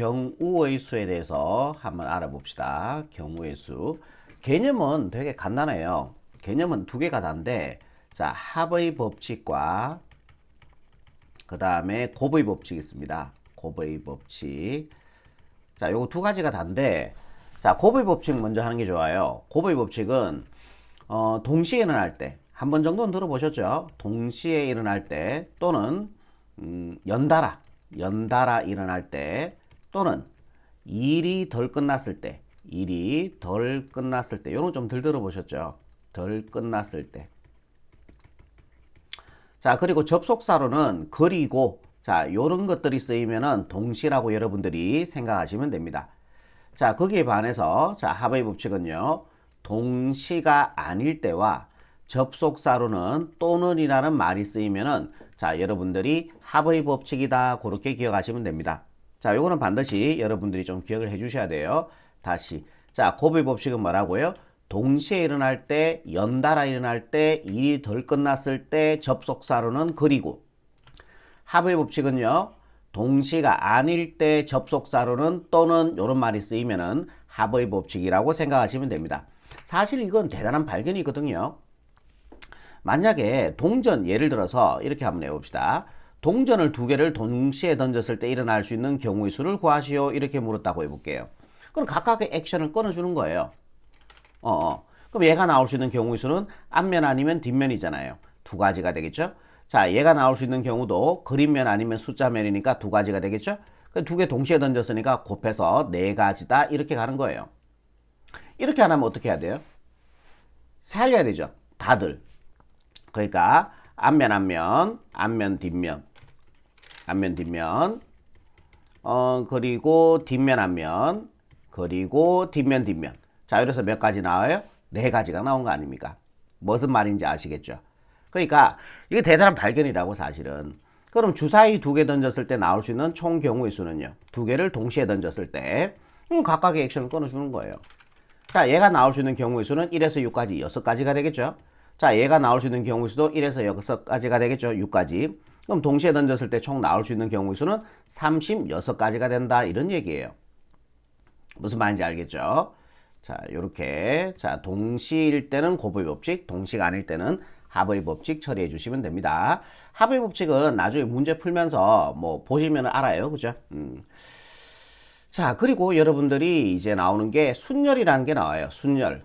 경우의 수에 대해서 한번 알아봅시다. 경우의 수. 개념은 되게 간단해요. 개념은 두 개가 다인데, 자, 합의 법칙과 그 다음에 곱의 법칙이 있습니다. 곱의 법칙. 자, 요거 두 가지가 다인데, 자, 곱의 법칙 먼저 하는 게 좋아요. 곱의 법칙은, 동시에 일어날 때, 한 번 정도는 들어보셨죠? 동시에 일어날 때, 또는, 연달아 일어날 때, 또는 일이 덜 끝났을 때, 요런 좀 덜 들어보셨죠? 덜 끝났을 때. 자, 그리고 접속사로는 그리고, 자, 요런 것들이 쓰이면은 동시라고 여러분들이 생각하시면 됩니다. 자, 거기에 반해서, 자, 합의 법칙은요, 동시가 아닐 때와 접속사로는 또는이라는 말이 쓰이면은, 자, 여러분들이 합의 법칙이다. 그렇게 기억하시면 됩니다. 자, 요거는 반드시 여러분들이 좀 기억을 해 주셔야 돼요. 다시. 자, 곱의 법칙은 뭐라고요? 동시에 일어날 때, 연달아 일어날 때, 일이 덜 끝났을 때 접속사로는 그리고. 합의 법칙은요, 동시가 아닐 때 접속사로는 또는 이런 말이 쓰이면은 합의 법칙이라고 생각하시면 됩니다. 사실 이건 대단한 발견이거든요. 만약에 동전, 예를 들어서 이렇게 한번 해봅시다. 동전을 두 개를 동시에 던졌을 때 일어날 수 있는 경우의 수를 구하시오. 이렇게 물었다고 해볼게요. 그럼 각각의 액션을 끊어주는 거예요. 그럼 얘가 나올 수 있는 경우의 수는 앞면 아니면 뒷면이잖아요. 두 가지가 되겠죠. 자, 얘가 나올 수 있는 경우도 그림면 아니면 숫자면이니까 두 가지가 되겠죠. 두 개 동시에 던졌으니까 곱해서 네 가지다. 이렇게 가는 거예요. 이렇게 안 하면 어떻게 해야 돼요? 살려야 되죠. 다들. 그러니까 앞면 뒷면, 그리고 뒷면 앞면, 그리고 뒷면. 자, 이래서 몇 가지 나와요? 네 가지가 나온 거 아닙니까? 무슨 말인지 아시겠죠? 그러니까 이게 대단한 발견이라고 사실은. 그럼 주사위 두 개 던졌을 때 나올 수 있는 총 경우의 수는요. 두 개를 동시에 던졌을 때 각각의 액션을 끊어주는 거예요. 자, 얘가 나올 수 있는 경우의 수는 1에서 6까지 6가지가 되겠죠. 자, 얘가 나올 수 있는 경우의 수도 1에서 6가지가 되겠죠. 6가지. 그럼 동시에 던졌을 때 총 나올 수 있는 경우의 수는 36가지가 된다. 이런 얘기예요. 무슨 말인지 알겠죠? 자, 요렇게. 자, 동시일 때는 곱의 법칙, 동시가 아닐 때는 합의 법칙 처리해 주시면 됩니다. 합의 법칙은 나중에 문제 풀면서 뭐 보시면 알아요. 그죠? 자, 그리고 여러분들이 이제 나오는 게 순열이라는 게 나와요. 순열.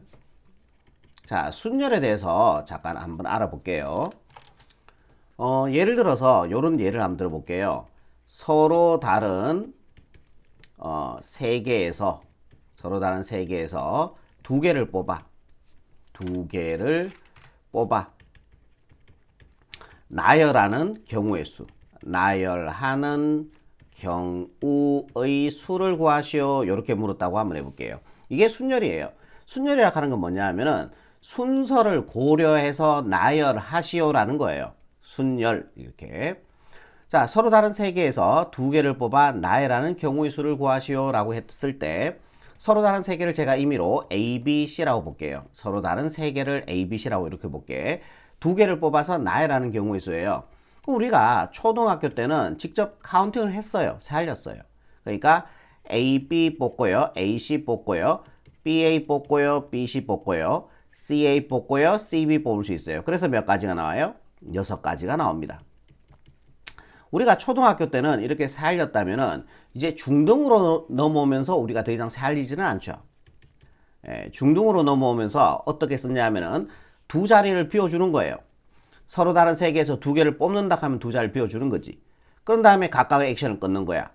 자, 순열에 대해서 잠깐 한번 알아볼게요. 예를 들어서 요런 예를 한번 들어볼게요. 서로 다른 서로 다른 세 개에서 두 개를 뽑아. 나열하는 경우의 수. 나열하는 경우의 수를 구하시오. 이렇게 물었다고 한번 해볼게요. 이게 순열이에요. 순열이라 하는 건 뭐냐 하면은 순서를 고려해서 나열하시오라는 거예요. 순열. 이렇게. 자, 서로 다른 세 개에서 두 개를 뽑아 나열하는 경우의 수를 구하시오 라고 했을 때 서로 다른 세 개를 제가 임의로 A, B, C라고 볼게요. 서로 다른 세 개를 A, B, C라고 이렇게 볼게. 두 개를 뽑아서 나열하는 경우의 수예요. 그럼 우리가 초등학교 때는 직접 카운팅을 했어요. 살렸어요. 그러니까 A, B 뽑고요. A, C 뽑고요. B, A 뽑고요. B, C 뽑고요. C, A 뽑고요. C, B 뽑을 수 있어요. 그래서 몇 가지가 나와요? 6가지가 나옵니다. 우리가 초등학교 때는 이렇게 살렸다면은 이제 중등으로 넘어오면서 우리가 더 이상 살리지는 않죠. 중등으로 넘어오면서 어떻게 썼냐면은 두 자리를 비워주는 거예요. 서로 다른 세 개에서 두 개를 뽑는다 하면 두 자리를 비워주는 거지. 그런 다음에 각각의 액션을 끊는 거야.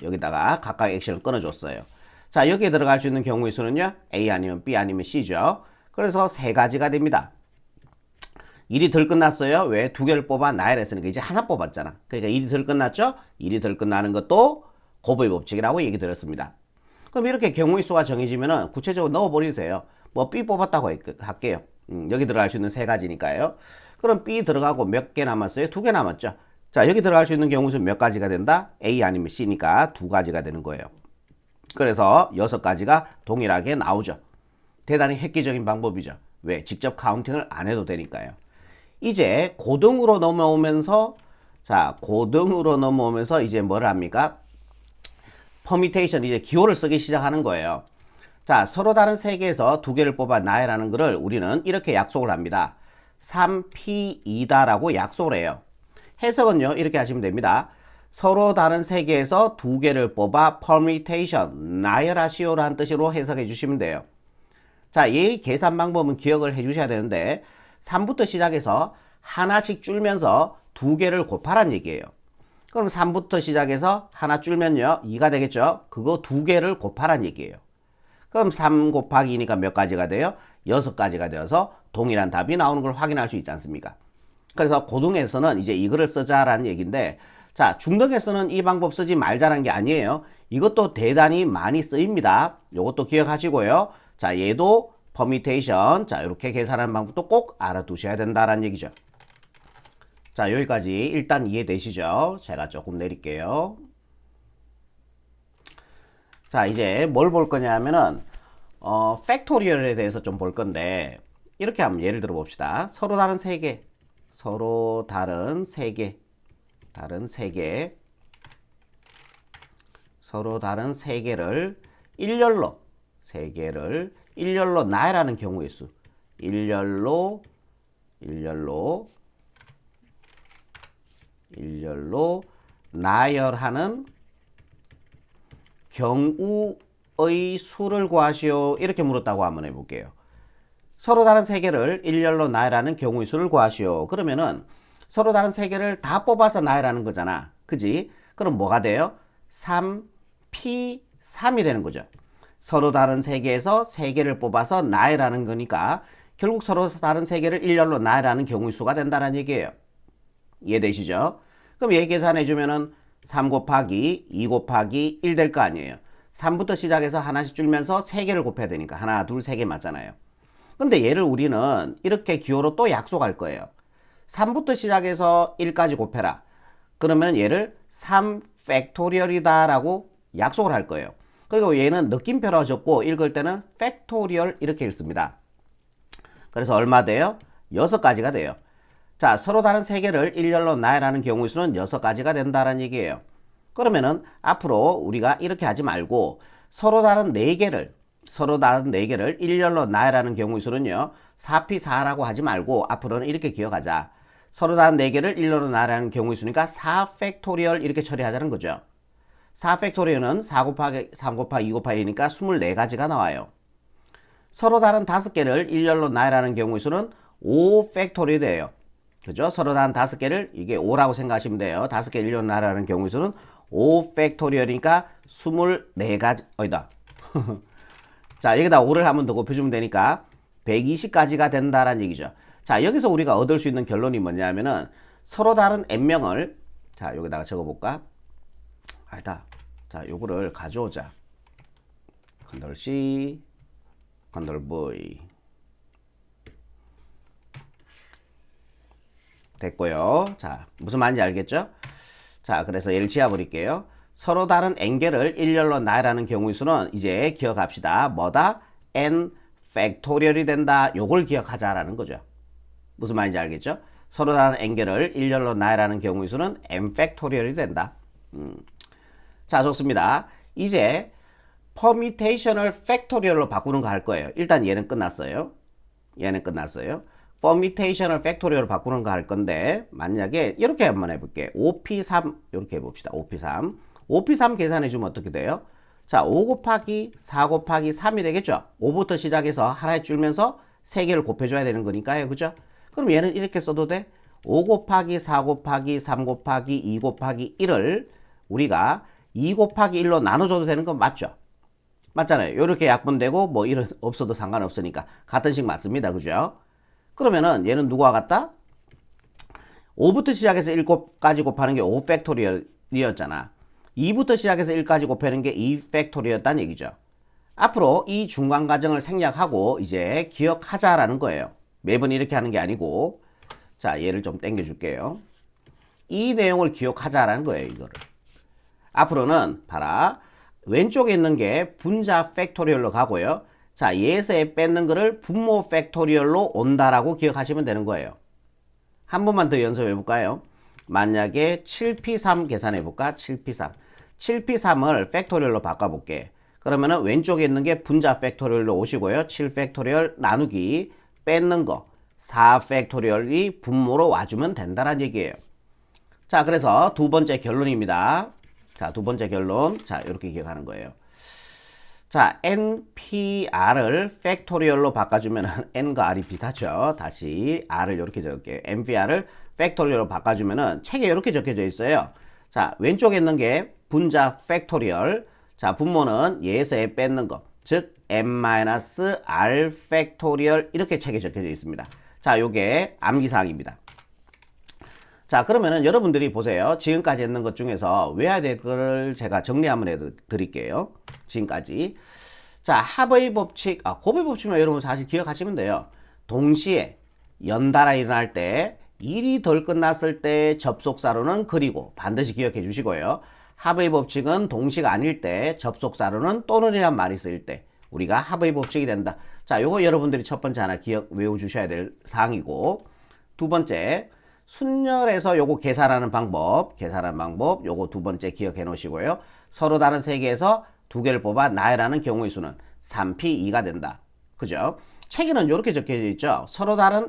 여기다가 각각의 액션을 끊어줬어요. 자, 여기에 들어갈 수 있는 경우의 수는요. A 아니면 B 아니면 C죠. 그래서 세 가지가 됩니다. 일이 덜 끝났어요. 왜? 두 개를 뽑아 나열했으니까 이제 하나 뽑았잖아. 그러니까 일이 덜 끝났죠? 일이 덜 끝나는 것도 곱의 법칙이라고 얘기 드렸습니다. 그럼 이렇게 경우의 수가 정해지면은 구체적으로 넣어버리세요. 뭐 B 뽑았다고 할게요. 여기 들어갈 수 있는 세 가지니까요. 그럼 B 들어가고 몇 개 남았어요? 두 개 남았죠. 자, 여기 들어갈 수 있는 경우 수는 몇 가지가 된다? A 아니면 C니까 두 가지가 되는 거예요. 그래서 6가지가 동일하게 나오죠. 대단히 획기적인 방법이죠. 왜? 직접 카운팅을 안 해도 되니까요. 이제 고등으로 넘어오면서 이제 뭘 합니까? 퍼미테이션, 이제 기호를 쓰기 시작하는 거예요. 자, 서로 다른 세 개에서 두 개를 뽑아 나열하는 것을 우리는 이렇게 약속을 합니다. 3P2다라고 약속을 해요. 해석은요, 이렇게 하시면 됩니다. 서로 다른 세 개에서 두 개를 뽑아 permutation, 나열하시오라는 뜻으로 해석해 주시면 돼요. 자, 이 계산 방법은 기억을 해 주셔야 되는데 3부터 시작해서 하나씩 줄면서 두 개를 곱하란 얘기예요. 그럼 3부터 시작해서 하나 줄면요 2가 되겠죠. 그거 두 개를 곱하란 얘기예요. 그럼 3 곱하기 2니까 몇 가지가 돼요? 6가지가 되어서 동일한 답이 나오는 걸 확인할 수 있지 않습니까? 그래서 고등에서는 이제 이거를 쓰자라는 얘기인데, 자, 중등에서는 이 방법 쓰지 말자는 게 아니에요. 이것도 대단히 많이 쓰입니다. 이것도 기억하시고요. 자, 얘도 퍼미테이션, 자, 이렇게 계산하는 방법도 꼭 알아두셔야 된다라는 얘기죠. 자, 여기까지 일단 이해되시죠? 제가 조금 내릴게요. 자, 이제 뭘 볼 거냐면은 팩토리얼에 대해서 좀 볼 건데, 이렇게 한번 예를 들어 봅시다. 서로 다른 세 개, 서로 다른 세 개, 서로 다른 세 개를 일렬로, 세 개를 일렬로 나열하는 경우의 수, 일렬로 나열하는 경우의 수를 구하시오. 이렇게 물었다고 한번 해볼게요. 서로 다른 세 개를 일렬로 나열하는 경우의 수를 구하시오. 그러면은 서로 다른 세 개를 다 뽑아서 나열하는 거잖아. 그지? 그럼 뭐가 돼요? 3P3이 되는 거죠. 서로 다른 세 개에서 세 개를 뽑아서 나열하는 거니까 결국 서로 다른 세 개를 일렬로 나열하는 경우의 수가 된다는 얘기예요. 이해되시죠? 그럼 얘 계산해 주면은 3 곱하기 2 곱하기 1 될 거 아니에요. 3부터 시작해서 하나씩 줄면서 3개를 곱해야 되니까 하나, 둘, 3개 맞잖아요. 근데 얘를 우리는 이렇게 기호로 또 약속할 거예요. 3부터 시작해서 1까지 곱해라. 그러면 얘를 3 팩토리얼이다 라고 약속을 할 거예요. 그리고 얘는 느낌표로 적고 읽을 때는 팩토리얼 이렇게 읽습니다. 그래서 얼마 돼요? 6가지가 돼요. 자, 서로 다른 세 개를 일렬로 나열하는 경우의 수는 6가지가 된다는 얘기예요. 그러면은 앞으로 우리가 이렇게 하지 말고 서로 다른 4개를 일렬로 나열하는 경우의 수는요 4P4라고 하지 말고 앞으로는 이렇게 기억하자. 서로 다른 4개를 일렬로 나열하는 경우의 수니까 4팩토리얼 이렇게 처리하자는 거죠. 4팩토리얼은 4 곱하기 3 곱하기 2 곱하기니까 24가지가 나와요. 서로 다른 5개를 일렬로 나열하는 경우의 수는 5팩토리얼이에요. 그죠? 서로 다른 5개를 이게 5라고 생각하시면 돼요. 5개 일렬로 나열하는 경우의 수는 5팩토리얼이니까 24가지, 어이다. 자, 여기다 5를 한 번 더 곱해주면 되니까 120가지가 된다라는 얘기죠. 자, 여기서 우리가 얻을 수 있는 결론이 뭐냐면은 서로 다른 n명을, 자, 여기다가 적어볼까? 아니다. 자, 요거를 가져오자. 컨트롤 C, 컨트롤 V. 됐고요. 자, 무슨 말인지 알겠죠? 자, 그래서 얘를 지워버릴게요. 서로 다른 n개를 일렬로 나열하는 경우의 수는 이제 기억합시다. 뭐다? n 팩토리얼이 된다. 요걸 기억하자라는 거죠. 무슨 말인지 알겠죠? 서로 다른 n개를 일렬로 나열하는 경우의 수는 n 팩토리얼이 된다. 자, 좋습니다. 이제 퍼미테이션을 팩토리얼로 바꾸는 거 할 거예요. 일단 얘는 끝났어요. 퍼미테이션을 팩토리얼로 바꾸는 거 할 건데 만약에 이렇게 한번 해볼게. 5P3 이렇게 해봅시다. 5P3 계산해 주면 어떻게 돼요? 자, 5 곱하기 4 곱하기 3이 되겠죠. 5부터 시작해서 하나에 줄면서 3개를 곱해줘야 되는 거니까요. 그죠? 그럼 얘는 이렇게 써도 돼. 5 곱하기 4 곱하기 3 곱하기 2 곱하기 1을 우리가 2 곱하기 1로 나눠줘도 되는 건 맞죠? 맞잖아요. 이렇게 약분되고 뭐 이런 없어도 상관없으니까 같은 식 맞습니다. 그죠? 그러면은 얘는 누구와 같다? 5부터 시작해서 1까지 곱하는 게 5팩토리얼이었잖아. 2부터 시작해서 1까지 곱하는 게 2팩토리였다는 얘기죠. 앞으로 이 중간 과정을 생략하고 이제 기억하자라는 거예요. 매번 이렇게 하는 게 아니고. 자, 얘를 좀 당겨 줄게요. 이 내용을 기억하자라는 거예요. 이거를. 앞으로는 봐라. 왼쪽에 있는 게 분자 팩토리얼로 가고요. 자, 얘에서 뺏는 거를 분모 팩토리얼로 온다라고 기억하시면 되는 거예요. 한 번만 더 연습해 볼까요? 만약에 7P3 계산해 볼까? 7P3. 7p3을 팩토리얼로 바꿔볼게. 그러면은 왼쪽에 있는 게 분자 팩토리얼로 오시고요. 7 팩토리얼 나누기 뺏는 거 4 팩토리얼이 분모로 와주면 된다는 얘기예요. 자, 그래서 두 번째 결론입니다. 자, 두 번째 결론. 자, 이렇게 기억하는 거예요. 자, npr을 팩토리얼로 바꿔주면 n과 r이 비슷하죠. 다시 r을 이렇게 적을게요. npr을 팩토리얼로 바꿔주면은 책에 이렇게 적혀져 있어요. 자, 왼쪽에 있는 게 분자 팩토리얼. 자, 분모는 예에서 뺏는 거. 즉 n-r 팩토리얼 이렇게 책에 적혀져 있습니다. 자, 요게 암기사항입니다. 자, 그러면은 여러분들이 보세요. 지금까지 했는 것 중에서 외워야 될 거를 제가 정리 한번 해드릴게요. 지금까지. 자, 합의 법칙, 곱의 법칙만 여러분 사실 기억하시면 돼요. 동시에 연달아 일어날 때 일이 덜 끝났을 때 접속사로는 그리고 반드시 기억해 주시고요. 합의 법칙은 동시가 아닐 때 접속사로는 또는이란 말이 쓰일 때 우리가 합의 법칙이 된다. 자, 요거 여러분들이 첫 번째 하나 외워 주셔야 될 사항이고, 두 번째 순열에서 요거 계산하는 방법 요거 두 번째 기억해 놓으시고요. 서로 다른 세 개에서 두 개를 뽑아 나열하는 경우의 수는 3p2가 된다. 그죠? 책에는 이렇게 적혀져 있죠. 서로 다른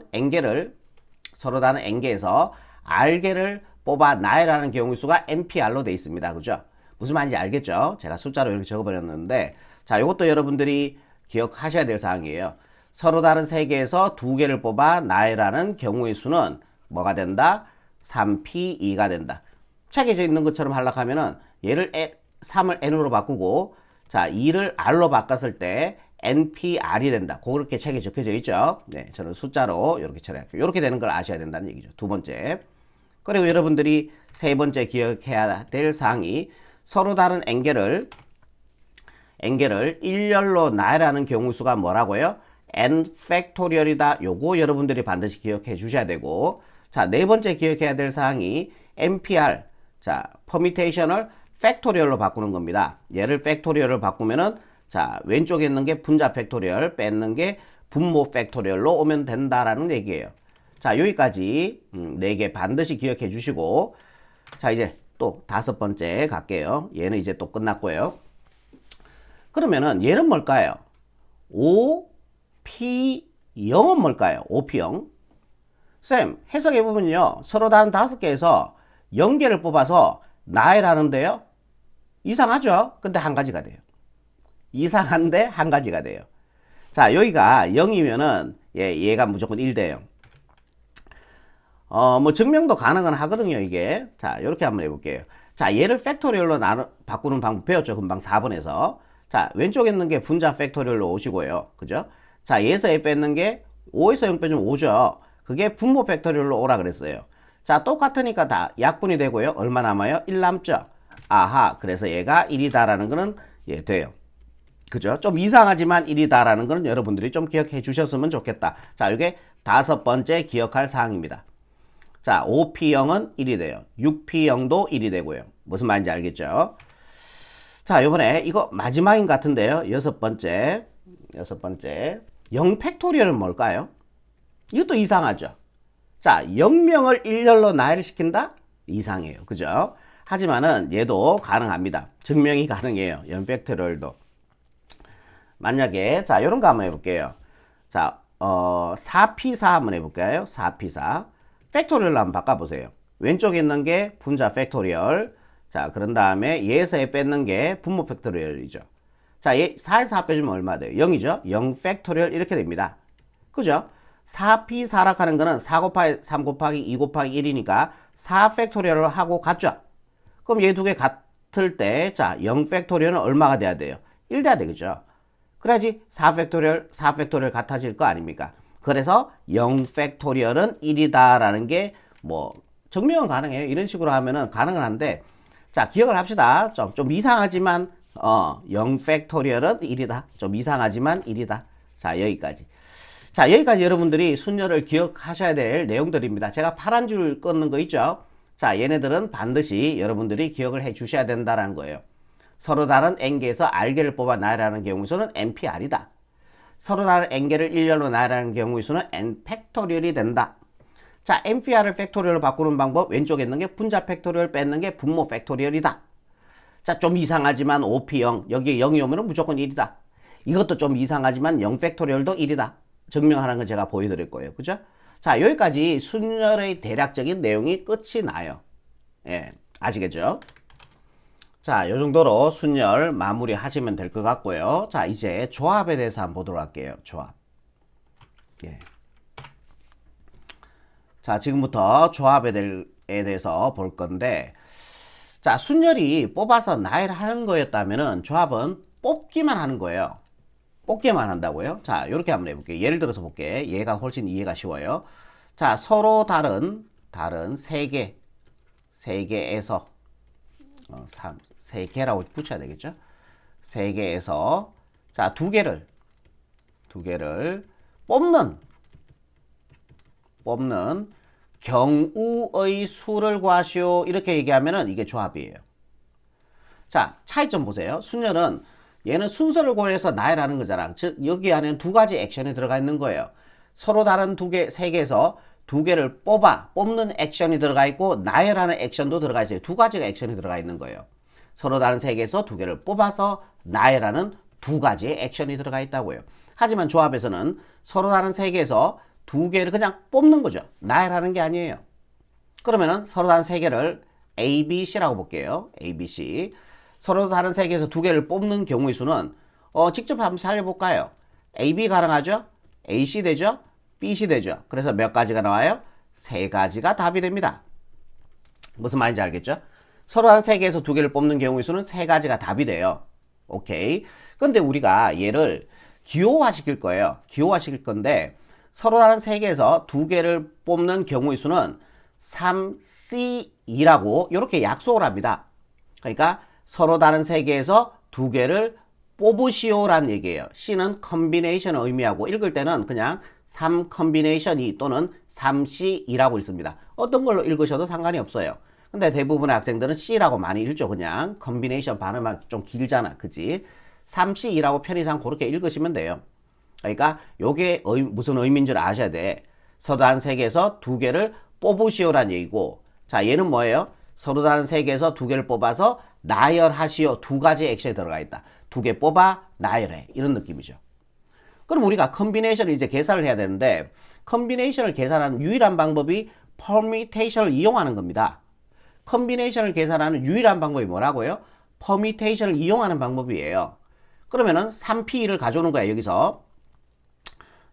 n개에서 r개를 뽑아 나열하는 경우의 수가 npr로 되어 있습니다. 그죠? 무슨 말인지 알겠죠? 제가 숫자로 이렇게 적어버렸는데, 자, 이것도 여러분들이 기억하셔야 될 사항이에요. 서로 다른 세 개에서 두 개를 뽑아 나열하는 경우의 수는 뭐가 된다? 3p2가 된다. 책에 있는 것처럼 하려고 하면은 얘를 3을 n으로 바꾸고, 자, 2를 r로 바꿨을 때 npr이 된다. 그렇게 책에 적혀져 있죠. 네, 저는 숫자로 이렇게 처리할게요. 이렇게 되는 걸 아셔야 된다는 얘기죠. 두 번째. 그리고 여러분들이 세 번째 기억해야 될 사항이 서로 다른 n개를 일렬로 나열하는 경우 수가 뭐라고요? n 팩토리얼이다. 요거 여러분들이 반드시 기억해 주셔야 되고, 자, 네 번째 기억해야 될 사항이 npr, 자, 퍼미테이션을 팩토리얼로 바꾸는 겁니다. 얘를 팩토리얼로 바꾸면은, 자, 왼쪽에 있는 게 분자 팩토리얼, 뺏는 게 분모 팩토리얼로 오면 된다라는 얘기예요. 자, 여기까지 네 개 반드시 기억해 주시고, 자, 이제 또 다섯 번째 갈게요. 얘는 이제 또 끝났고요. 그러면은 얘는 뭘까요? OP0은 뭘까요? OP0. 쌤, 해석해보면요. 서로 다른 5개에서 0개를 뽑아서 나열하는데요. 이상하죠? 근데 한 가지가 돼요. 이상한데 한 가지가 돼요. 자, 여기가 0이면은 얘가 무조건 1 돼요. 뭐 증명도 가능은 하거든요, 이게. 자, 이렇게 한번 해볼게요. 자, 얘를 팩토리얼로 바꾸는 방법 배웠죠, 금방 4번에서. 자, 왼쪽에 있는 게 분자 팩토리얼로 오시고요. 그죠? 자, 얘에서 A 뺏는 게 5에서 0 빼주면 5죠. 그게 분모 팩토리얼로 오라 그랬어요. 자, 똑같으니까 다 약분이 되고요. 얼마 남아요? 1 남죠? 아하, 그래서 얘가 1이다라는 거는 돼요. 그죠? 좀 이상하지만 1이다라는 거는 여러분들이 좀 기억해 주셨으면 좋겠다. 자, 이게 다섯 번째 기억할 사항입니다. 자, 5p0은 1이 돼요. 6p0도 1이 되고요. 무슨 말인지 알겠죠? 자, 요번에 이거 마지막인 것 같은데요. 여섯 번째. 0 팩토리얼은 뭘까요? 이것도 이상하죠? 자, 0명을 일렬로 나열시킨다? 이상해요. 그죠? 하지만은 얘도 가능합니다. 증명이 가능해요. 0 팩토리얼도. 만약에, 자, 요런 거 한번 해볼게요. 자, 4p4 한번 해볼까요? 4p4. 팩토리얼로 한번 바꿔보세요. 왼쪽에 있는 게 분자 팩토리얼. 자, 그런 다음에 얘에서 뺏는 게 분모 팩토리얼이죠. 자, 얘 4에서 4 빼주면 얼마 돼요? 0이죠? 0 팩토리얼 이렇게 됩니다. 그죠? 4p4라 하는 거는 4 곱하기 3 곱하기 2 곱하기 1이니까 4 팩토리얼을 하고 같죠? 그럼 얘 두 개 같을 때, 자, 0 팩토리얼은 얼마가 돼야 돼요? 1 돼야 되겠죠? 그래야지 4 팩토리얼 같아질 거 아닙니까? 그래서 0 팩토리얼은 1이다라는 게 뭐 증명은 가능해요. 이런 식으로 하면은 가능은 한데, 자, 기억을 합시다. 좀 이상하지만 0 팩토리얼은 1이다. 좀 이상하지만 1이다. 자, 여기까지. 자, 여기까지 여러분들이 순열을 기억하셔야 될 내용들입니다. 제가 파란 줄 끊는 거 있죠? 자, 얘네들은 반드시 여러분들이 기억을 해 주셔야 된다는 거예요. 서로 다른 n개에서 r개를 뽑아 나열하는 경우의 수는 npr이다. 서로 다른 n개를 일렬로 나열하는 경우의 수는 n 팩토리얼이 된다. 자, npr을 팩토리얼로 바꾸는 방법, 왼쪽에 있는 게 분자 팩토리얼, 뺏는 게 분모 팩토리얼이다. 자, 좀 이상하지만 OP 0, 여기 0이 오면 무조건 1이다. 이것도 좀 이상하지만 0 팩토리얼도 1이다. 증명하는 건 제가 보여드릴 거예요. 그죠? 자, 여기까지 순열의 대략적인 내용이 끝이 나요. 예, 아시겠죠? 자, 요 정도로 순열 마무리 하시면 될 것 같고요. 자, 이제 조합에 대해서 한번 보도록 할게요. 조합. 예. 자, 지금부터 조합에 대해서 볼 건데, 자, 순열이 뽑아서 나열하는 거였다면은 조합은 뽑기만 하는 거예요. 뽑기만 한다고요? 자, 이렇게 한번 해볼게요. 예를 들어서 볼게. 얘가 훨씬 이해가 쉬워요. 자, 서로 다른 세 개에서 세 개라고 붙여야 되겠죠? 세 개에서 자, 두 개를 뽑는 경우의 수를 구하시오. 이렇게 얘기하면은 이게 조합이에요. 자, 차이점 보세요. 순열은 얘는 순서를 고려해서 나열하는 거잖아. 즉 여기 안에는 두 가지 액션이 들어가 있는 거예요. 서로 다른 세 개에서 두 개를 뽑는 액션이 들어가 있고 나열하는 액션도 들어가 있어요. 두 가지가 액션이 들어가 있는 거예요. 서로 다른 세 개에서 두 개를 뽑아서 나열하는 두 가지의 액션이 들어가 있다고요. 하지만 조합에서는 서로 다른 세 개에서 두 개를 그냥 뽑는 거죠. 나열하는 게 아니에요. 그러면은 서로 다른 세 개를 A, B, C라고 볼게요. A, B, C. 서로 다른 세 개에서 두 개를 뽑는 경우의 수는 직접 한번 살려볼까요? A, B 가능하죠? A, C 되죠? B, C 되죠? 그래서 몇 가지가 나와요? 세 가지가 답이 됩니다. 무슨 말인지 알겠죠? 서로 다른 세 개에서 두 개를 뽑는 경우의 수는 세 가지가 답이 돼요. 오케이. 근데 우리가 얘를 기호화시킬 거예요. 기호화시킬 건데 서로 다른 세 개에서 두 개를 뽑는 경우의 수는 3C2라고 이렇게 약속을 합니다. 그러니까 서로 다른 세 개에서 두 개를 뽑으시오라는 얘기예요. C는 컨비네이션을 의미하고 읽을 때는 그냥 3 컨비네이션 2 또는 3C2라고 읽습니다. 어떤 걸로 읽으셔도 상관이 없어요. 근데 대부분의 학생들은 C라고 많이 읽죠. 그냥 컨비네이션 발음하기 좀 길잖아. 그지? 3C2라고 편의상 그렇게 읽으시면 돼요. 그러니까 요게 무슨 의미인 줄 아셔야 돼. 서로 다른 세 개에서 두 개를 뽑으시오란 얘기고, 자, 얘는 뭐예요? 서로 다른 세 개에서 두 개를 뽑아서 나열하시오. 두 가지 액션이 들어가 있다. 두 개 뽑아 나열해. 이런 느낌이죠. 그럼 우리가 컨비네이션을 이제 계산을 해야 되는데, 컨비네이션을 계산하는 유일한 방법이 퍼미테이션을 이용하는 겁니다. 컨비네이션을 계산하는 유일한 방법이 뭐라고요? 퍼미테이션을 이용하는 방법이에요. 그러면은 3P2를 가져오는 거야, 여기서.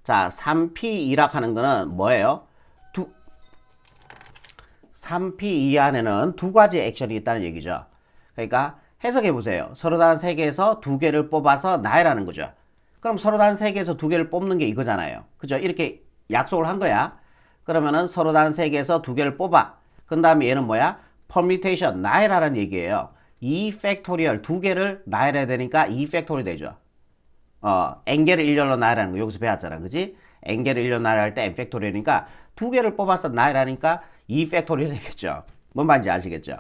자, 3P2라 하는 거는 뭐예요? 3P2 안에는 두 가지 액션이 있다는 얘기죠. 그러니까 해석해 보세요. 서로 다른 세 개에서 두 개를 뽑아서 나열하는 거죠. 그럼 서로 다른 세 개에서 두 개를 뽑는 게 이거잖아요. 그죠? 이렇게 약속을 한 거야. 그러면은 서로 다른 세 개에서 두 개를 뽑아. 그 다음에 얘는 뭐야? permutation, 나열하라는 얘기예요. 2 팩토리얼, 두 개를 나열해야 되니까 2 팩토리 되죠. n개를 일렬로 나열하는 거 여기서 배웠잖아. 그지? n개를 일렬로 나열할 때 n 팩토리얼이니까 두 개를 뽑아서 나열하니까 2 팩토리얼 되겠죠. 뭔 말인지 아시겠죠?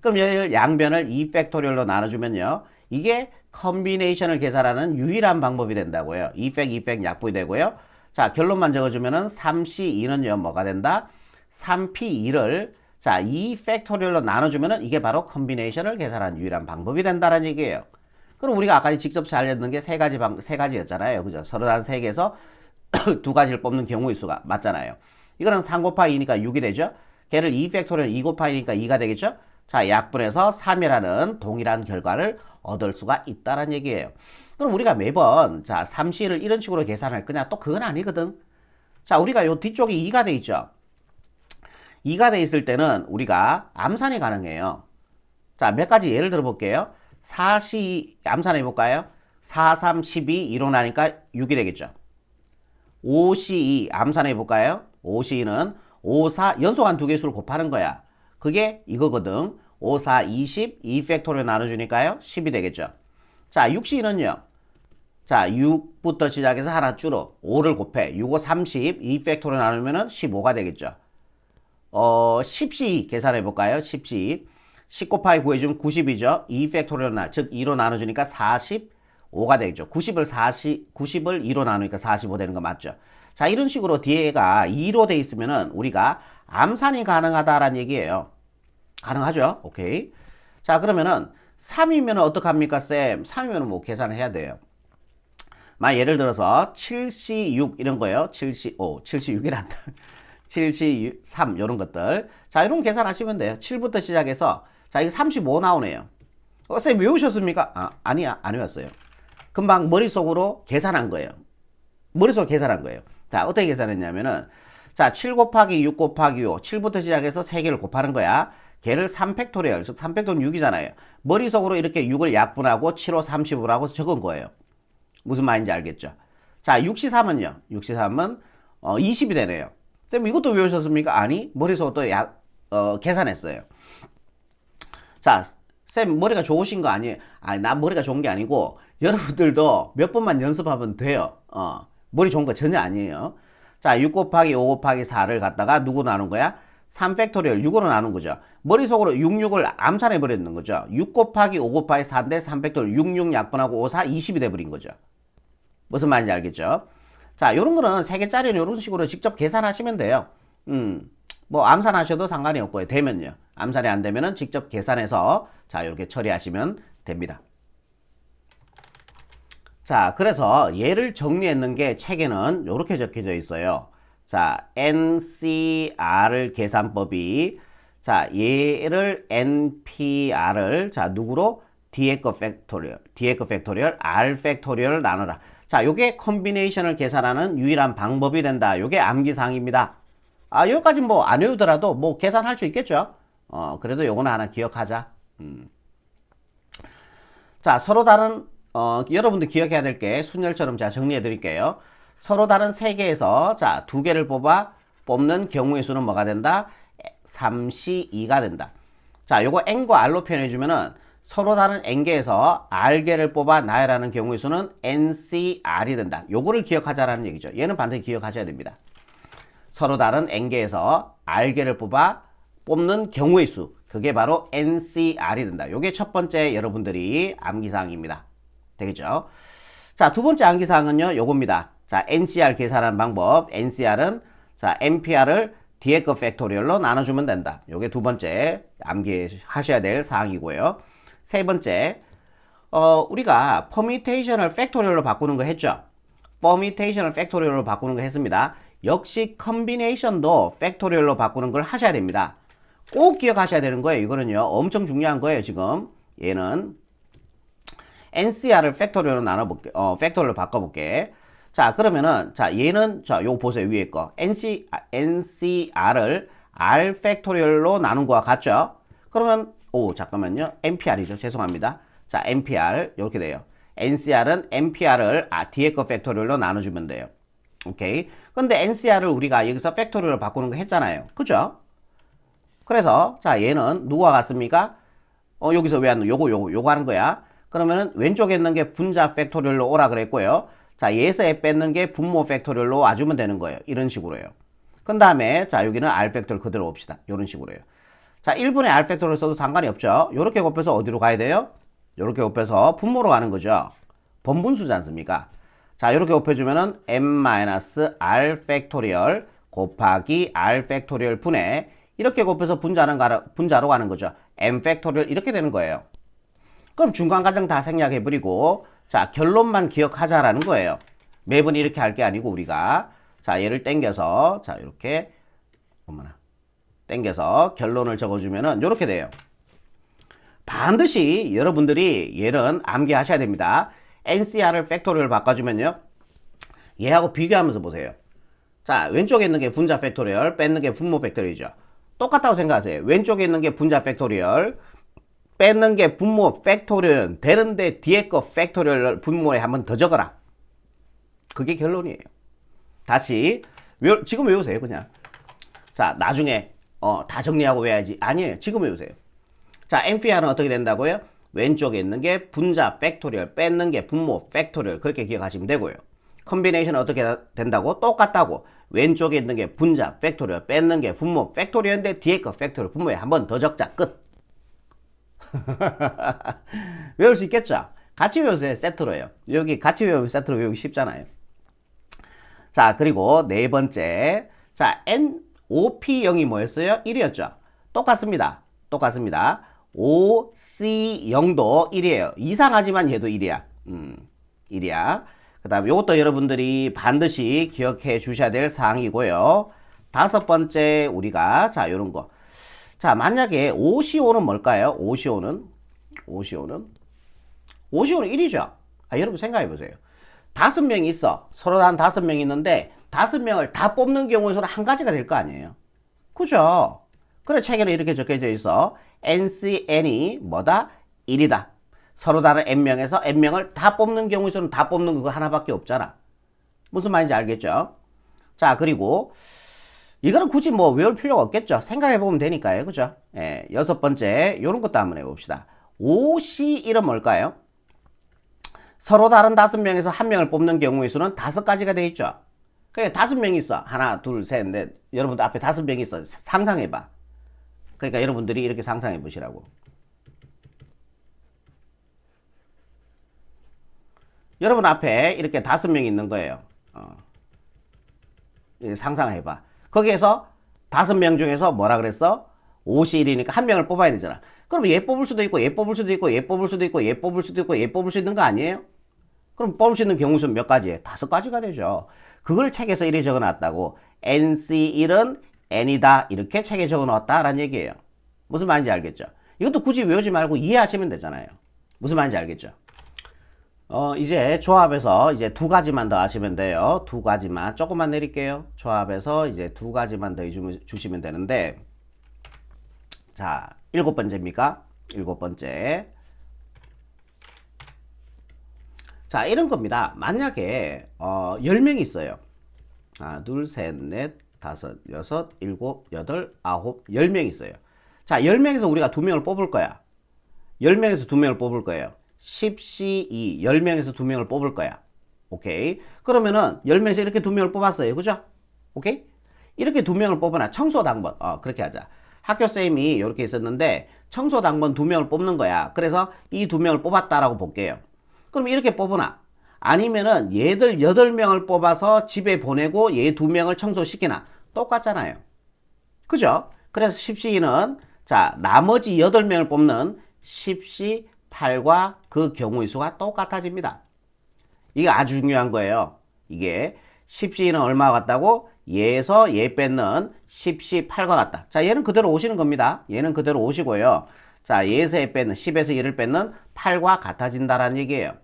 그럼 얘를 양변을 2 팩토리얼로 나눠주면요. 이게 컨비네이션을 계산하는 유일한 방법이 된다고요. 2팩 약분이 되고요. 자, 결론만 적어주면은 3C2는요, 뭐가 된다? 3P2를 자, 2 팩토리얼로 나눠주면은 이게 바로 컨비네이션을 계산하는 유일한 방법이 된다는 얘기예요. 그럼 우리가 아까 직접 알려드린 게 세 가지였잖아요. 그죠? 서로 다른 세 개에서 두 가지를 뽑는 경우의 수가 맞잖아요. 이거는 3 곱하기 2니까 6이 되죠? 걔를 2 팩토리얼 2 곱하기 2니까 2가 되겠죠? 자, 약분해서 3이라는 동일한 결과를 얻을 수가 있다는 얘기예요. 그럼 우리가 매번 자 3C를 이런 식으로 계산할 거냐? 또 그건 아니거든. 자, 우리가 요 뒤쪽에 2가 돼 있죠? 2가 돼 있을 때는 우리가 암산이 가능해요. 자, 몇 가지 예를 들어 볼게요. 4C 암산해 볼까요? 4, 3, 12 2로 나니까 6이 되겠죠. 5C2 암산해 볼까요? 5C2는 5, 4 연속한 두 개수를 곱하는 거야. 그게 이거거든. 5, 4, 20 2 팩토리얼 나눠주니까요. 10이 되겠죠. 자, 6C는요. 자, 6부터 시작해서 하나 줄어 5를 곱해. 6, 5, 30 2 팩토리얼 나누면은 15가 되겠죠. 10C 계산해 볼까요? 10C 10 곱하기 9 해주면 90이죠. 2 팩토리얼 즉 2로 나눠주니까 45가 되겠죠. 90을 2로 나누니까 45 되는 거 맞죠? 자, 이런 식으로 뒤에가 2로 돼 있으면은 우리가 암산이 가능하다라는 얘기예요. 가능하죠? 오케이. 자, 그러면은 3이면 어떡합니까, 쌤? 3이면 뭐 계산을 해야 돼요. 예를 들어서 7C6 이런 거예요. 7C5, 7C6이란다. 7C3 이런 것들. 자, 이런 계산하시면 돼요. 7부터 시작해서 자, 이거 35 나오네요. 쌤 외우셨습니까? 아니야, 안 외웠어요. 금방 머릿속으로 계산한 거예요. 머릿속으로 계산한 거예요. 자, 어떻게 계산했냐면은 자, 7 곱하기 6 곱하기 5, 7부터 시작해서 3개를 곱하는 거야. 걔를 3팩토리얼, 즉 3팩토리얼 6이잖아요. 머릿속으로 이렇게 6을 약분하고 7, 5, 30으로 하고 적은 거예요. 무슨 말인지 알겠죠? 자, 63은요. 63은 20이 되네요. 쌤 이것도 외우셨습니까? 아니, 머릿속으로 또 계산했어요. 자, 쌤 머리가 좋으신 거 아니에요? 아니, 나 머리가 좋은 게 아니고 여러분들도 몇 번만 연습하면 돼요. 머리 좋은 거 전혀 아니에요. 자, 6 곱하기 5 곱하기 4를 갖다가 누구 나눈 거야? 3팩토리얼 6으로 나눈 거죠. 머릿속으로 66을 암산해 버리는 거죠. 6 곱하기 5 곱하기 4인데 3팩토리얼 66 약분하고 5, 4, 20이 돼 버린 거죠. 무슨 말인지 알겠죠? 자, 요런 거는 3개짜리는 요런 식으로 직접 계산하시면 돼요. 뭐 암산하셔도 상관이 없고요. 되면요. 암산이 안 되면은 직접 계산해서 자, 이렇게 처리하시면 됩니다. 자, 그래서 얘를 정리했는 게 책에는 이렇게 적혀져 있어요. 자, NCR 계산법이 자, 얘를 NPR을 자, 누구로? D의 거 팩토리얼, R 팩토리얼을 나누라. 자, 요게 컨비네이션을 계산하는 유일한 방법이 된다. 요게 암기사항입니다. 여기까지 뭐 안 외우더라도 뭐 계산할 수 있겠죠? 그래도 요거는 하나 기억하자. 자, 서로 다른 여러분들 기억해야 될 게 순열처럼 제가 정리해 드릴게요. 서로 다른 3개에서 자, 2개를 뽑는 경우의 수는 뭐가 된다? 3C2가 된다. 자, 요거 N과 R로 표현해 주면은 서로 다른 N개에서 R개를 뽑아 나열하는 경우의 수는 NCR이 된다. 요거를 기억하자라는 얘기죠. 얘는 반드시 기억하셔야 됩니다. 서로 다른 N개에서 R개를 뽑는 경우의 수. 그게 바로 NCR이 된다. 요게 첫 번째 여러분들이 암기사항입니다. 되겠죠? 자, 두 번째 암기사항은요, 요겁니다. 자, NCR 계산하는 방법. NCR은 자, NPR을 D의 거 팩토리얼로 나눠주면 된다. 요게 두 번째 암기하셔야 될 사항이고요. 세 번째, 우리가 퍼미테이션을 팩토리얼로 바꾸는 거 했죠? 퍼미테이션을 팩토리얼로 바꾸는 거 했습니다. 역시 컨비네이션도 팩토리얼로 바꾸는 걸 하셔야 됩니다. 꼭 기억하셔야 되는 거예요. 이거는요, 엄청 중요한 거예요, 지금. 얘는 NCR을 팩토리얼로 나눠볼게, 팩토리얼로 바꿔볼게. 자, 그러면은, 자, 얘는, 자, 요거 보세요, 위에 거. NCR을 R 팩토리얼로 나눈 거와 같죠? 그러면, 잠깐만요. NPR이죠. 죄송합니다. 자, NPR, 이렇게 돼요. NCR은 NPR을 D의 거 팩토리얼로 나눠주면 돼요. 오케이. 근데 NCR을 우리가 여기서 팩토리얼로 바꾸는 거 했잖아요. 그죠? 그래서, 자, 얘는 누구와 같습니까? 여기서 왜 안, 요거 하는 거야. 그러면은 왼쪽에 있는 게 분자 팩토리얼로 오라 그랬고요. 자, 얘에서 뺏는 게 분모 팩토리얼로 와주면 되는 거예요. 이런 식으로요. 그 다음에, 자, 여기는 R 팩토리얼 그대로 옵시다. 이런 식으로요. 자, 1분의 R 팩토리얼 써도 상관이 없죠. 요렇게 곱해서 어디로 가야 돼요? 요렇게 곱해서 분모로 가는 거죠. 번분수지 않습니까? 자, 요렇게 곱해주면은 M-R 팩토리얼 곱하기 R 팩토리얼 분의 이렇게 곱해서 분자로 가는 거죠. M 팩토리얼 이렇게 되는 거예요. 그럼 중간 과정 다 생략해버리고 자, 결론만 기억하자라는 거예요. 매번 이렇게 할 게 아니고 우리가 자, 얘를 땡겨서 자, 이렇게 땡겨서 결론을 적어주면은 이렇게 돼요. 반드시 여러분들이 얘는 암기하셔야 됩니다. NCR을 팩토리얼 바꿔주면요, 얘하고 비교하면서 보세요. 자, 왼쪽에 있는 게 분자 팩토리얼, 뺏는 게 분모 팩토리얼이죠. 똑같다고 생각하세요. 왼쪽에 있는 게 분자 팩토리얼, 뺏는 게 분모 팩토리얼 되는데 뒤에 거 팩토리얼 분모에 한번 더 적어라. 그게 결론이에요. 다시 지금 외우세요. 그냥. 자, 나중에 다 정리하고 외워야지. 아니에요. 지금 외우세요. 자, NPR은 어떻게 된다고요? 왼쪽에 있는 게 분자 팩토리얼, 뺏는 게 분모 팩토리얼, 그렇게 기억하시면 되고요. 컨비네이션은 어떻게 된다고? 똑같다고. 왼쪽에 있는 게 분자 팩토리얼, 뺏는 게 분모 팩토리얼인데 뒤에 거 팩토리얼 분모에 한번 더 적자. 끝. 외울 수 있겠죠? 같이 외우세요. 세트로요. 여기 같이 외우면 세트로 외우기 쉽잖아요. 자, 그리고 네 번째. 자, OP0이 뭐였어요? 1이었죠? 똑같습니다. 5C0도 1이에요. 이상하지만 얘도 1이야. 1이야. 그 다음에 이것도 여러분들이 반드시 기억해 주셔야 될 사항이고요. 다섯 번째 우리가 자 요런 거. 자 만약에 5CO5는 뭘까요? 5CO5는 1이죠. 여러분 생각해 보세요. 5명이 있어. 서로 한 5명이 있는데 5명을 다 뽑는 경우에서는 한 가지가 될 거 아니에요. 그죠? 그래 책에는 이렇게 적혀져 있어. NCN이 뭐다? 1이다. 서로 다른 N명에서 N명을 다 뽑는 경우에서는 다 뽑는 그거 하나밖에 없잖아. 무슨 말인지 알겠죠? 자 그리고 이거는 굳이 뭐 외울 필요가 없겠죠. 생각해보면 되니까요. 그죠? 예, 여섯 번째 요런 것도 한번 해봅시다. 5C1은 뭘까요? 서로 다른 5명에서 한 명을 뽑는 경우의 수는 5가지가 돼 있죠. 그러니까 5명이 있어. 하나, 둘, 셋, 넷. 여러분들 앞에 5명이 있어. 상상해봐. 그러니까 여러분들이 이렇게 상상해 보시라고. 여러분 앞에 이렇게 5명이 있는 거예요. 상상해봐. 거기에서 5명 중에서 뭐라 그랬어? 51이니까 한 명을 뽑아야 되잖아. 그럼 얘 뽑을 수도 있고, 얘 뽑을 수도 있고, 얘 뽑을 수도 있고, 얘 뽑을 수도 있고, 얘 뽑을 수 있는 거 아니에요? 그럼 뽑을 수 있는 경우 수는 몇 가지예요? 5가지가 되죠. 그걸 책에서 이렇게 적어놨다고. NC1은 N이다. 이렇게 책에 적어놨다라는 얘기예요. 무슨 말인지 알겠죠? 이것도 굳이 외우지 말고 이해하시면 되잖아요. 무슨 말인지 알겠죠? 이제 조합에서 이제 2가지만 더 하시면 돼요. 2가지만. 조금만 내릴게요. 조합에서 이제 2가지만 더 주시면 되는데, 자, 7번째입니까? 7번째. 자, 이런 겁니다. 만약에, 10명이 있어요. 하나, 둘, 셋, 넷, 다섯, 여섯, 일곱, 여덟, 아홉, 10명이 있어요. 자, 10명에서 우리가 2명을 뽑을 거야. 10명에서 2명을 뽑을 거예요. 10C2, 10명에서 2명을 뽑을 거야. 오케이. 그러면은 10명에서 이렇게 2명을 뽑았어요. 그죠? 오케이? 이렇게 2명을 뽑으나 청소당번. 그렇게 하자. 학교쌤이 이렇게 있었는데 청소당번 2명을 뽑는 거야. 그래서 이 2명을 뽑았다라고 볼게요. 그럼 이렇게 뽑으나 아니면은 얘들 8명을 뽑아서 집에 보내고 얘 2명을 청소시키나 똑같잖아요. 그죠? 그래서 10C는 자 나머지 8명을 뽑는 10C8과 그 경우의 수가 똑같아집니다. 이게 아주 중요한 거예요. 이게 10C는 얼마와 같다고? 얘에서 얘 뺏는 10C8과 같다. 자 얘는 그대로 오시는 겁니다. 얘는 그대로 오시고요. 자 얘에서 얘 뺏는 10에서 얘를 뺏는 8과 같아진다라는 얘기예요.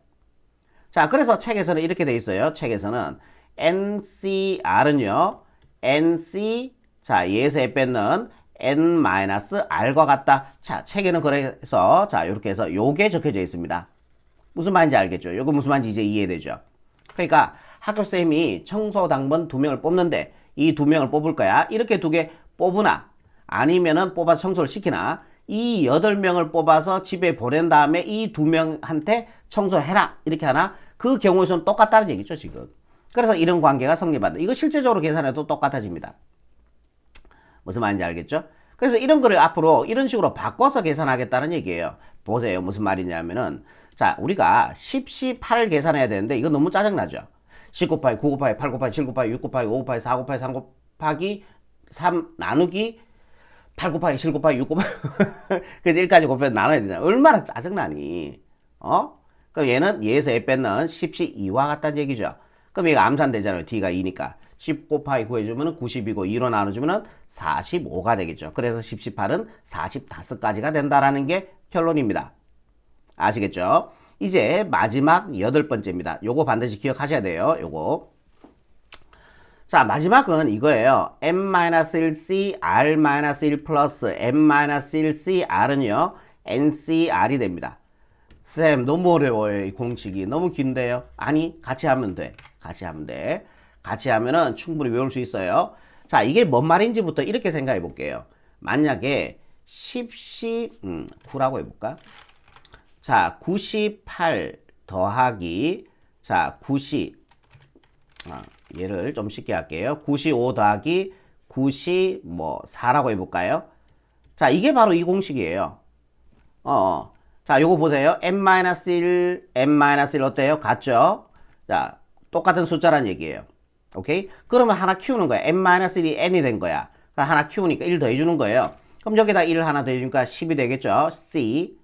자 그래서 책에서는 이렇게 돼 있어요. 책에서는 NCR은요. NC 자 얘에서 얘 뺏는 N-R과 같다. 자 책에는 그래서 자 이렇게 해서 요게 적혀져 있습니다. 무슨 말인지 알겠죠? 요거 무슨 말인지 이제 이해되죠? 그러니까 학교쌤이 청소당번 2명을 뽑는데 이 2명을 뽑을 거야. 이렇게 2개 뽑으나 아니면은 뽑아서 청소를 시키나 이 8명을 뽑아서 집에 보낸 다음에 이 2명한테 청소해라 이렇게 하나 그 경우에서는 똑같다는 얘기죠 지금. 그래서 이런 관계가 성립한다. 이거 실제적으로 계산해도 똑같아집니다. 무슨 말인지 알겠죠? 그래서 이런 거를 앞으로 이런 식으로 바꿔서 계산하겠다는 얘기예요. 보세요 무슨 말이냐면은 자 우리가 10C8을 계산해야 되는데 이거 너무 짜증나죠? 10 곱하기 9 곱하기 8 곱하기 7 곱하기 6 곱하기 5 곱하기 4 곱하기 3 곱하기 3 나누기 8 곱하기 7 곱하기 6 곱하기 그래서 1까지 곱해서 나눠야 되잖아. 얼마나 짜증나니? 그럼 얘는 얘에서 얘 뺏는 10C2와 같다는 얘기죠. 그럼 얘가 암산되잖아요. D가 2니까 10 곱하기 9 해주면 90이고 2로 나눠주면 45가 되겠죠. 그래서 10C8은 45가지가 된다라는 게 결론입니다. 아시겠죠? 이제 마지막 8번째입니다. 요거 반드시 기억하셔야 돼요. 요거. 자, 마지막은 이거예요. M-1C, R-1 플러스 M-1C, R은요, NCR이 됩니다. 쌤, 너무 어려워요. 이 공식이. 너무 긴데요. 아니, 같이 하면 돼. 같이 하면 돼. 같이 하면은 충분히 외울 수 있어요. 자, 이게 뭔 말인지부터 이렇게 생각해 볼게요. 만약에 10C, 9라고 해볼까? 자, 98 더하기, 자, 90, 얘를 좀 쉽게 할게요. 95 더하기 94라고 해볼까요? 자, 이게 바로 이 공식이에요. 자, 요거 보세요. n-1, n-1 어때요? 같죠? 자, 똑같은 숫자란 얘기예요. 오케이? 그러면 하나 키우는 거야. n-1이 n이 된 거야. 하나 키우니까 1 더해주는 거예요. 그럼 여기다 1 하나 더해주니까 10이 되겠죠. C.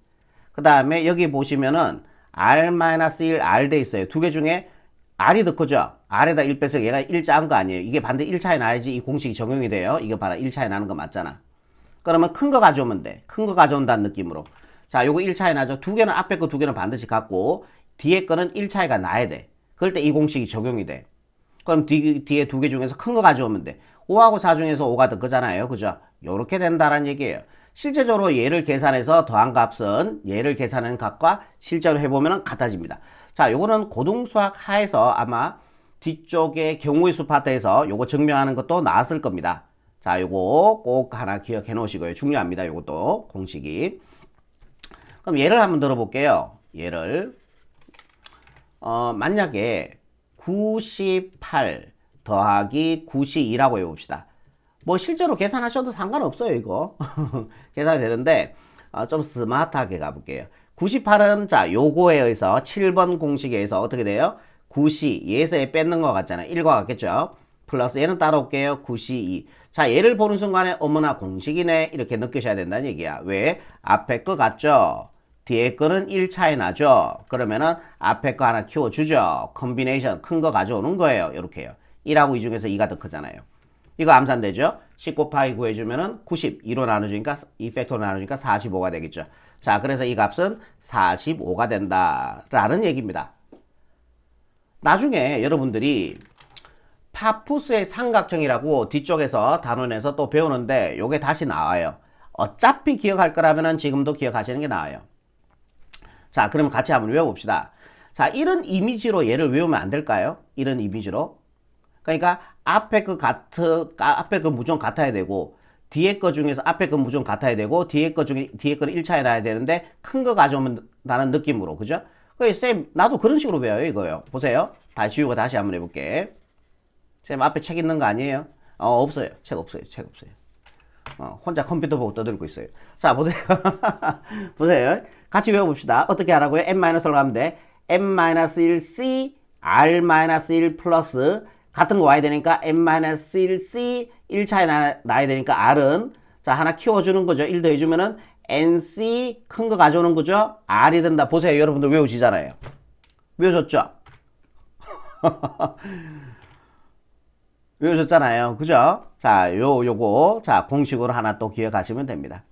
그 다음에 여기 보시면은 R-1, R 돼 있어요. 두 개 중에 R이 더 크죠? R에다 1 빼서 얘가 1 작은 거 아니에요. 이게 반대 1차이 나야지 이 공식이 적용이 돼요. 이거 봐라. 1차이 나는 거 맞잖아. 그러면 큰 거 가져오면 돼. 큰 거 가져온다는 느낌으로. 자, 요거 1차이 나죠? 두 개는 앞에 거 두 개는 반드시 같고 뒤에 거는 1차이가 나야 돼. 그럴 때 이 공식이 적용이 돼. 그럼 뒤에 두 개 중에서 큰 거 가져오면 돼. 5하고 4 중에서 5가 더 크잖아요. 그죠? 요렇게 된다는 얘기예요. 실제적으로 얘를 계산해서 더한 값은 얘를 계산하는 값과 실제로 해보면 같아집니다. 자, 요거는 고등수학 하에서 아마 뒤쪽에 경우의 수 파트에서 요거 증명하는 것도 나왔을 겁니다. 자, 요거 꼭 하나 기억해 놓으시고요. 중요합니다. 요것도 공식이. 그럼 예를 한번 들어볼게요. 예를 만약에 98 더하기 92라고 해봅시다. 뭐 실제로 계산하셔도 상관없어요. 이거 계산이 되는데 좀 스마트하게 가볼게요. 98은 자 요거에 의해서 7번 공식에 의해서 어떻게 돼요? 92 예서에 뺏는 것 같잖아요. 1과 같겠죠? 플러스 얘는 따라올게요. 92. 자, 얘를 보는 순간에 어머나 공식이네 이렇게 느끼셔야 된다는 얘기야. 왜? 앞에 거 같죠? 뒤에 거는 1차이 나죠? 그러면은 앞에 거 하나 키워주죠. 컨비네이션 큰 거 가져오는 거예요. 이렇게요. 1하고 2 중에서 2가 더 크잖아요. 이거 암산되죠? 10 곱하기 9 해주면은 90. 2로 나눠주니까 2팩토로 나눠주니까 45가 되겠죠. 자, 그래서 이 값은 45가 된다 라는 얘기입니다. 나중에 여러분들이 파푸스의 삼각형이라고 뒤쪽에서 단원에서 또 배우는데 요게 다시 나와요. 어차피 기억할 거라면 지금도 기억하시는 게 나아요. 자, 그럼 같이 한번 외워봅시다. 자, 이런 이미지로 얘를 외우면 안 될까요? 이런 이미지로. 그러니까 앞에 거 무조건 같아야 되고 뒤에 거 중에서 앞에 거 무조건 같아야 되고 뒤에 거는 1차에 나야 되는데 큰 거 가져오면 나는 느낌으로. 그죠? 쌤, 나도 그런 식으로 배워요, 이거요. 보세요. 다시 지우고 다시 한번 해볼게. 쌤, 앞에 책 있는 거 아니에요? 없어요. 책 없어요. 혼자 컴퓨터 보고 떠들고 있어요. 자, 보세요. 보세요. 같이 외워봅시다. 어떻게 하라고요? n-로 가면 돼. n-1c r-1 플러스 같은 거 와야 되니까 n-1c 1차에 나야 되니까 r은 자 하나 키워주는 거죠. 1 더해주면은 nc 큰 거 가져오는 거죠. r이 된다. 보세요. 여러분들 외우시잖아요. 외우셨죠? 외우셨잖아요. 그죠? 자, 요거 자 공식으로 하나 또 기억하시면 됩니다.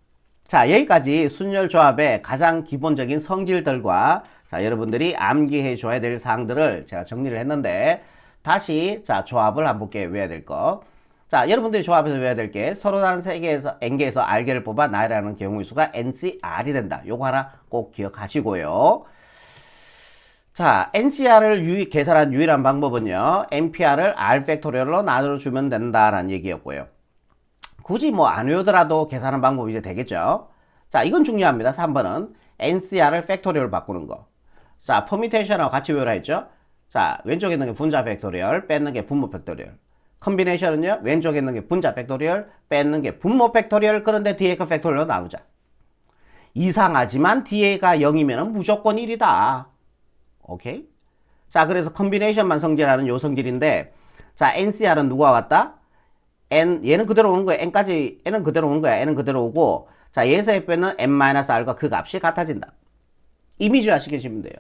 자, 여기까지 순열 조합의 가장 기본적인 성질들과 자, 여러분들이 암기해 줘야 될 사항들을 제가 정리를 했는데 다시 자, 조합을 한번 볼게요. 외워야 될 거. 자, 여러분들이 조합에서 외워야 될 게 서로 다른 세계에서 n개에서 r개를 뽑아 나이라는 경우의 수가 ncr이 된다. 요거 하나 꼭 기억하시고요. 자, ncr을 계산한 유일한 방법은요. npr를 r 팩토리얼로 나눠주면 된다라는 얘기였고요. 굳이 뭐 안 외우더라도 계산하는 방법이 이제 되겠죠. 자, 이건 중요합니다. 3번은 ncr을 팩토리얼로 바꾸는 거. 자, 퍼미테이션하고 같이 외우라 했죠. 자, 왼쪽에 있는 게 분자 팩토리얼, 뺏는 게 분모 팩토리얼. 컨비네이션은요, 왼쪽에 있는 게 분자 팩토리얼, 뺏는 게 분모 팩토리얼. 그런데 뒤에 거 팩토리얼로 나누자. 이상하지만 뒤에가 0이면 무조건 1이다. 오케이? 자, 그래서 컨비네이션만 성질하는 요 성질인데, 자, ncr은 누가 왔다? 얘는 그대로 오는 거야. n은 그대로 오는 거야. n은 그대로 오고, 자, 얘에서의 빼는 n-r과 그 값이 같아진다. 이미지화 시키시면 돼요.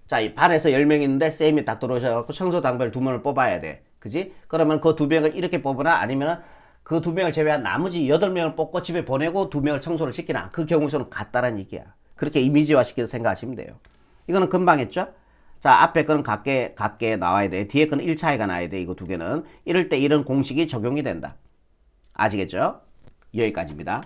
자, 이 반에서 10명 있는데 쌤이 딱 들어오셔서 청소 당별 2명을 뽑아야 돼. 그지? 그러면 그 2명을 이렇게 뽑으나 아니면 그 2명을 제외한 나머지 8명을 뽑고 집에 보내고 2명을 청소를 시키나. 그 경우 수는 같다라는 얘기야. 그렇게 이미지화 시켜서 생각하시면 돼요. 이거는 금방 했죠? 자, 앞에 거는 같게 나와야 돼. 뒤에 거는 1차이가 나야 돼. 이거 두 개는. 이럴 때 이런 공식이 적용이 된다. 아시겠죠? 여기까지입니다.